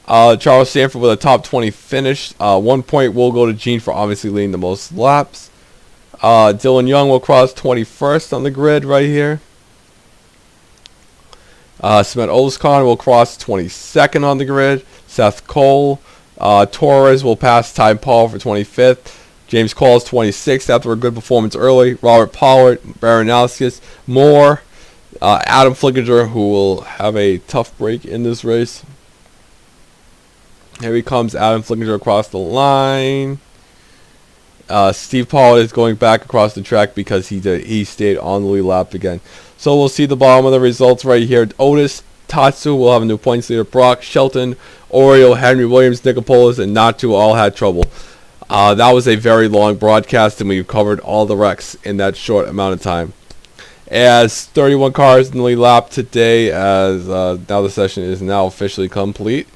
Charles Sanford with a top 20 finish. 1 point will go to Gene for obviously leading the most laps. Dylan Young will cross 21st on the grid right here. Smet Oskon will cross 22nd on the grid. Seth Cole. Torres will pass Ty Paul for 25th. James Cole is 26th after a good performance early. Robert Pollard, Baranowskis, Moore, Adam Flickinger, who will have a tough break in this race. Here he comes, Adam Flickinger across the line. Steve Pollard is going back across the track because he stayed on the lead lap again. So we'll see the bottom of the results right here. Otis Tatsu will have a new points leader. Brock Shelton, Oreo, Henry Williams, Nicopolis, and Natu all had trouble. That was a very long broadcast, and we covered all the wrecks in that short amount of time. As 31 cars in the lead lap today, as now the session is now officially complete.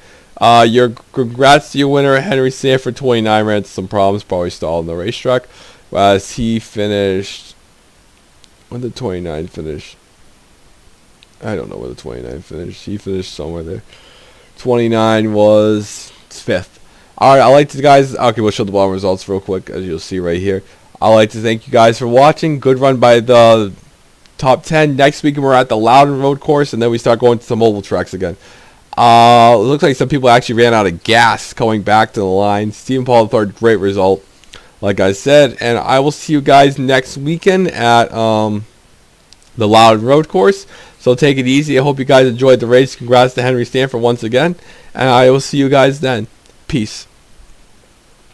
Your congrats to your winner, Henry Sanford, 29, ran into some problems, probably stalled in the racetrack. As he finished, when did 29 finish? I don't know where the 29 finished. He finished somewhere there. 29 was 5th. Alright, I'd like to guys, okay, we'll show the bottom results real quick, as you'll see right here. I'd like to thank you guys for watching. Good run by the top 10. Next week we're at the Loudon Road Course, and then we start going to some oval tracks again. It looks like some people actually ran out of gas going back to the line. Stephen Paul III, great result, like I said. And I will see you guys next weekend at the Loudon Road Course. So take it easy. I hope you guys enjoyed the race. Congrats to Henry Stanford once again. And I will see you guys then. Peace.